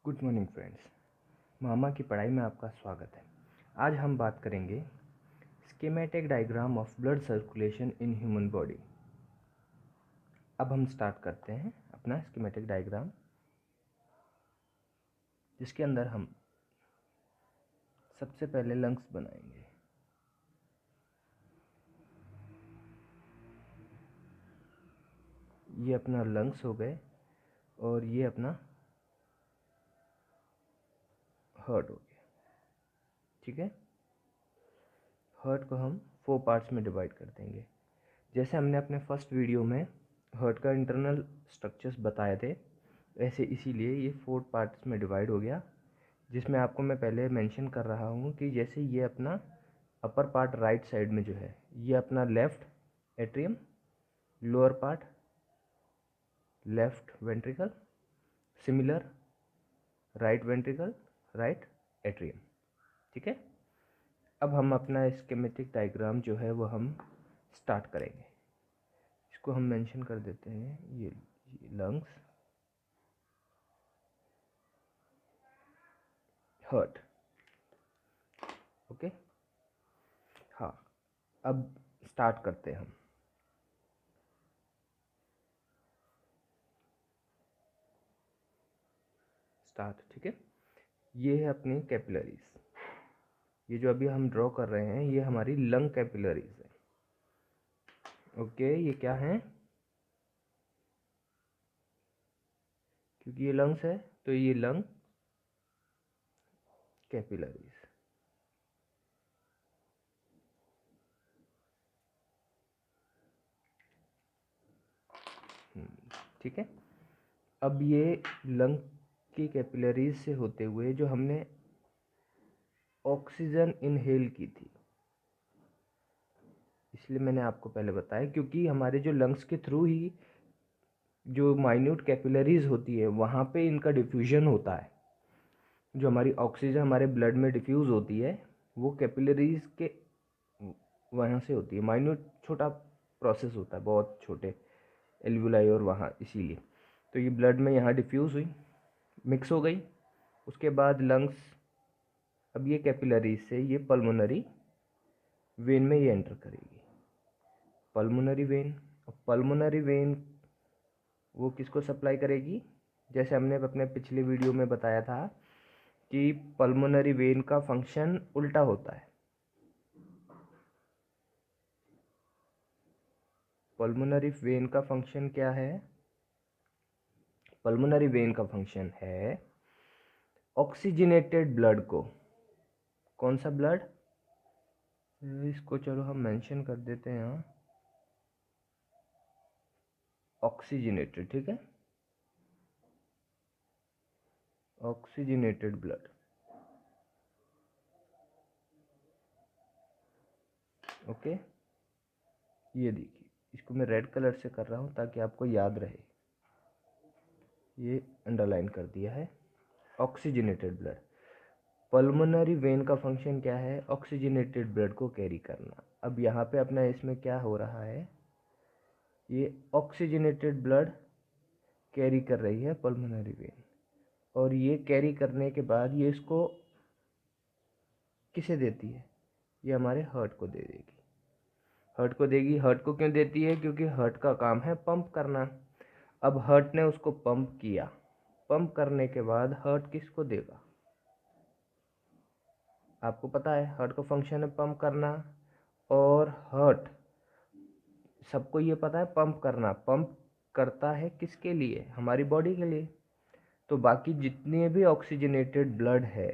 Good morning friends, मामा की पढ़ाई में आपका स्वागत है। आज हम बात करेंगे schematic diagram of blood circulation in human body. अब हम स्टार्ट करते हैं अपना स्कीमेटिक डायग्राम, जिसके अंदर हम सबसे पहले लंग्स बनाएंगे। ये अपना लंग्स हो गए और ये अपना हार्ट हो गया। ठीक है, हार्ट को हम 4 पार्ट्स में डिवाइड कर देंगे। जैसे हमने अपने फर्स्ट वीडियो में हार्ट का इंटरनल स्ट्रक्चर्स बताए थे, ऐसे इसीलिए ये 4 पार्ट्स में डिवाइड हो गया, जिसमें आपको मैं पहले मेंशन कर रहा हूँ कि जैसे ये अपना अपर पार्ट राइट साइड में जो है, ये अपना left atrium, lower part left ventricle, similar right ventricle, right atrium. ठीक है, अब हम अपना स्कीमेटिक डायग्राम जो है वो हम स्टार्ट करेंगे। इसको हम मेंशन कर देते हैं, ये लंग्स, हार्ट। ओके, हाँ, अब स्टार्ट करते हैं हम। स्टार्ट। ठीक है, ये है अपनी कैपिलरीज। ये जो अभी हम ड्रॉ कर रहे हैं ये हमारी लंग कैपिलरीज है। ओके, ये क्या है? क्योंकि ये लंग्स है तो ये लंग कैपिलरीज। ठीक है, अब ये लंग की कैपिलरीज से होते हुए जो हमने ऑक्सीजन इनहेल की थी, इसलिए मैंने आपको पहले बताया, क्योंकि हमारे जो लंग्स के थ्रू ही जो माइन्यूट कैपिलरीज होती है वहाँ पे इनका डिफ्यूजन होता है। जो हमारी ऑक्सीजन हमारे ब्लड में डिफ्यूज़ होती है वो कैपिलरीज के वहाँ से होती है। माइन्यूट छोटा प्रोसेस होता है, बहुत छोटे एल्वुलाई और वहाँ, इसीलिए तो ये ब्लड में यहाँ डिफ्यूज़ हुई, मिक्स हो गई। उसके बाद लंग्स, अब ये कैपिलरीज से ये पल्मोनरी वेन में ये एंटर करेगी, पल्मोनरी वेन। और पल्मोनरी वेन वो किसको सप्लाई करेगी? जैसे हमने अपने पिछले वीडियो में बताया था कि पल्मोनरी वेन का फंक्शन उल्टा होता है। पल्मोनरी वेन का फंक्शन क्या है? पल्मोनरी वेन का फंक्शन है ऑक्सीजनेटेड ब्लड को, कौन सा ब्लड, इसको चलो हम मेंशन कर देते हैं यहाँ, ऑक्सीजनेटेड। ठीक है, ऑक्सीजनेटेड ब्लड। ओके, ये देखिए, इसको मैं रेड कलर से कर रहा हूँ ताकि आपको याद रहे, ये अंडरलाइन कर दिया है, ऑक्सीजनेटेड ब्लड। पल्मोनरी वेन का फंक्शन क्या है? ऑक्सीजनेटेड ब्लड को कैरी करना। अब यहाँ पे अपना इसमें क्या हो रहा है, ये ऑक्सीजनेटेड ब्लड कैरी कर रही है पल्मोनरी वेन, और ये कैरी करने के बाद ये इसको किसे देती है? ये हमारे हार्ट को दे देगी। हार्ट को देगी। हार्ट को क्यों देती है? क्योंकि हार्ट का काम है पंप करना। अब हार्ट ने उसको पंप किया, पंप करने के बाद हार्ट किसको देगा? आपको पता है हार्ट का फंक्शन है पंप करना, और हार्ट, सबको ये पता है पंप करना, पंप करता है किसके लिए? हमारी बॉडी के लिए। तो बाकी जितने भी ऑक्सीजनेटेड ब्लड है,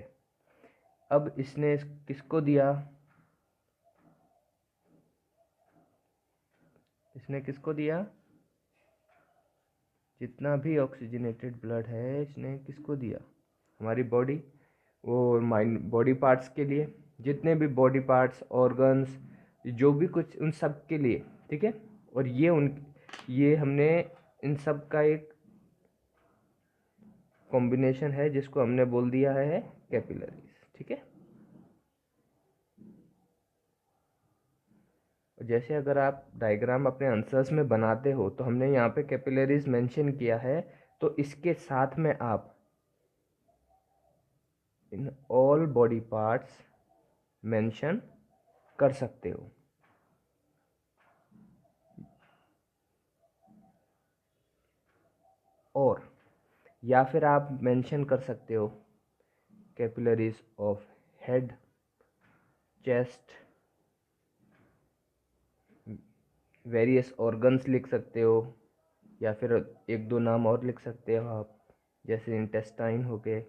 अब इसने किसको दिया? इसने किसको दिया? जितना भी ऑक्सीजनेटेड ब्लड है इसने किसको दिया? हमारी बॉडी और माइंड, बॉडी पार्ट्स के लिए, जितने भी बॉडी पार्ट्स, ऑर्गन्स, जो भी कुछ, उन सब के लिए। ठीक है, और ये हमने इन सब का एक कॉम्बिनेशन है जिसको हमने बोल दिया है कैपिलरीज। ठीक है, जैसे अगर आप डायग्राम अपने आंसर्स में बनाते हो तो हमने यहाँ पे कैपिलरीज मेंशन किया है, तो इसके साथ में आप in all body parts mention कर सकते हो। और या फिर आप मेंशन कर सकते हो capillaries of head, chest, various organs लिख सकते हो, या फिर एक दो नाम और लिख सकते हो आप, जैसे इंटेस्टाइन हो गए,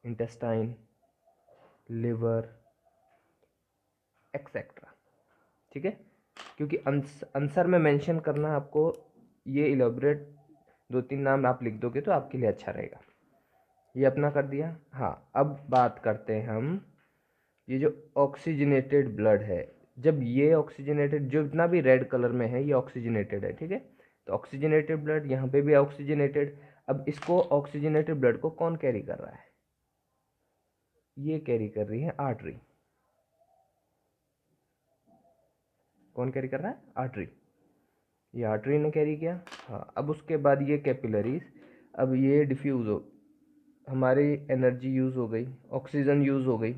इंटेस्टाइन, लिवर, एक्सेट्रा। ठीक है, क्योंकि आंसर में मेंशन करना आपको, ये इलेबोरेट दो तीन नाम आप लिख दोगे तो आपके लिए अच्छा रहेगा। ये अपना कर दिया। हाँ, अब बात करते हैं हम, ये जो ऑक्सीजनेटेड ब्लड है, जब ये ऑक्सीजनेटेड, जो जितना भी रेड कलर में है ये ऑक्सीजनेटेड है, ठीक है। तो ऑक्सीजनेटेड ब्लड, यहाँ पे भी ऑक्सीजनेटेड। अब इसको ऑक्सीजनेटेड ब्लड को कौन कैरी कर रहा है? ये कैरी कर रही है आर्टरी। कौन कैरी कर रहा है? आर्टरी। ये आर्टरी ने कैरी किया। हाँ, अब उसके बाद ये कैपिलरीज, अब ये डिफ्यूज़ हो, हमारी एनर्जी यूज़ हो गई, ऑक्सीजन यूज़ हो गई।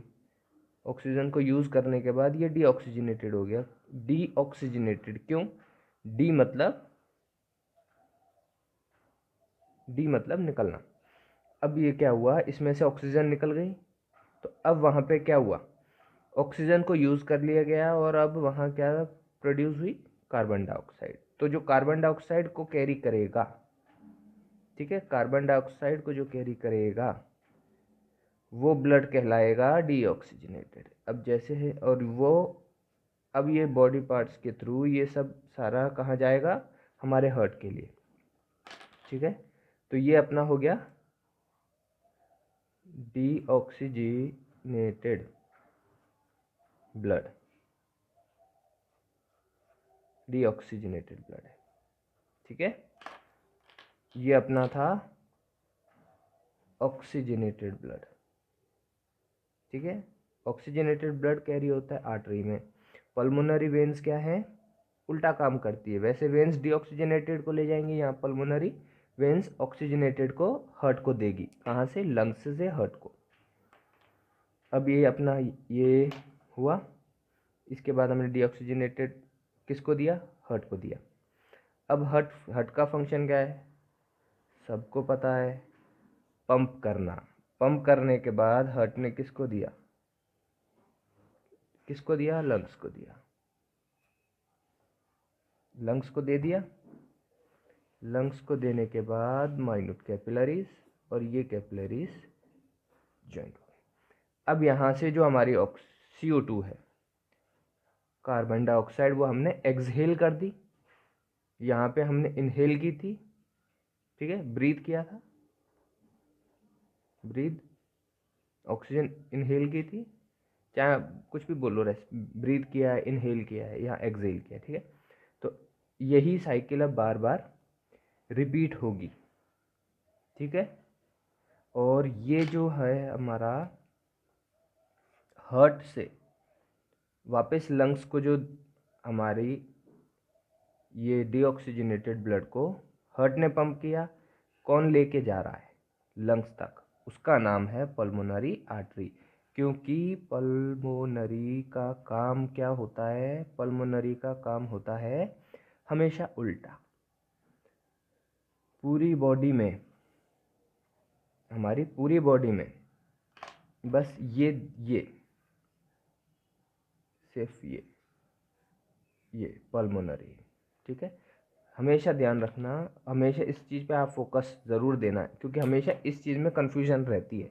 ऑक्सीजन को यूज़ करने के बाद ये डीऑक्सीजनेटेड हो गया। डीऑक्सीजनेटेड क्यों? डी मतलब, डी मतलब निकलना। अब ये क्या हुआ, इसमें से ऑक्सीजन निकल गई, तो अब वहाँ पे क्या हुआ, ऑक्सीजन को यूज़ कर लिया गया और अब वहाँ क्या प्रोड्यूस हुई? Carbon dioxide. तो जो कार्बन डाइऑक्साइड को कैरी करेगा, ठीक है, कार्बन डाइऑक्साइड को जो कैरी करेगा वो ब्लड कहलाएगा डीऑक्सीजनेटेड। अब जैसे है, और वो, अब ये बॉडी पार्ट्स के थ्रू ये सब सारा कहाँ जाएगा? हमारे हार्ट के लिए। ठीक है, तो ये अपना हो गया डीऑक्सीजनेटेड ब्लड, डीऑक्सीजनेटेड ब्लड है। ठीक है, ये अपना था ऑक्सीजनेटेड ब्लड। ठीक है, ऑक्सीजनेटेड ब्लड कैरी होता है आर्टरी में। पल्मोनरी वेन्स क्या है? उल्टा काम करती है। वैसे वेन्स डीऑक्सीजनेटेड को ले जाएंगे, यहाँ पल्मोनरी वेन्स ऑक्सीजनेटेड को हार्ट को देगी। कहाँ से? लंग्स से हार्ट को। अब ये अपना ये हुआ, इसके बाद हमने डीऑक्सीजनेटेड किसको दिया? हार्ट को दिया। अब हार्ट, हार्ट का फंक्शन क्या है? सबको पता है, पंप करना। पंप करने के बाद हार्ट ने किसको दिया? किसको दिया? लंग्स को दिया। लंग्स को दे दिया। लंग्स को देने के बाद माइन्यूट कैपिलरीज, और ये कैपिलरीज ज्वाइंट हो गई। अब यहाँ से जो हमारी CO2 है, कार्बन डाइऑक्साइड, वो हमने एक्सहेल कर दी। यहाँ पे हमने इनहेल की थी, ठीक है, ब्रीथ किया था, ब्रीथ, ऑक्सीजन इनहेल की थी, चाहे कुछ भी बोलो, ब्रीथ किया है, इनहेल किया है, यहाँ एक्सहेल किया, ठीक है। तो यही साइकिल अब बार बार रिपीट होगी। ठीक है, और ये जो है हमारा हार्ट से वापस लंग्स को, जो हमारी ये डीऑक्सीजनेटेड ब्लड को हार्ट ने पंप किया, कौन लेके जा रहा है? लंग्स तक। उसका नाम है पल्मोनरी आर्टरी। क्योंकि पल्मोनरी का काम क्या होता है? पल्मोनरी का काम होता है हमेशा उल्टा। पूरी बॉडी में, हमारी पूरी बॉडी में बस ये सिर्फ ये पल्मोनरी। ठीक है, हमेशा ध्यान रखना, हमेशा इस चीज़ पे आप फोकस ज़रूर देना है, क्योंकि हमेशा इस चीज़ में कन्फ्यूजन रहती है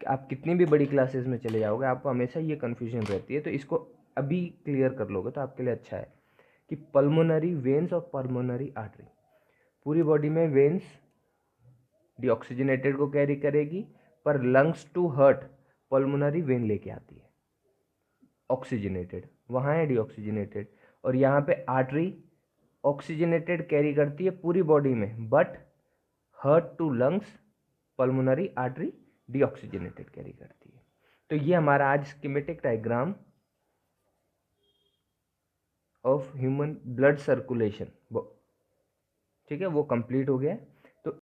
कि आप कितनी भी बड़ी क्लासेस में चले जाओगे, आपको हमेशा ये कन्फ्यूजन रहती है। तो इसको अभी क्लियर कर लोगे तो आपके लिए अच्छा है कि पल्मोनरी वेन्स और पल्मोनरी आर्टरी, पूरी बॉडी में वेन्स डीऑक्सीजनेटेड को कैरी करेगी, पर lungs to heart pulmonary vein लेके आती है ऑक्सीजनेटेड, वहाँ है डीऑक्सीजनेटेड। और यहाँ पे आर्टरी ऑक्सीजनेटेड कैरी करती है पूरी बॉडी में, but heart to lungs pulmonary artery deoxygenated carry करती है। तो ये हमारा आज schematic diagram of human blood circulation, ठीक है, वो कंप्लीट हो गया।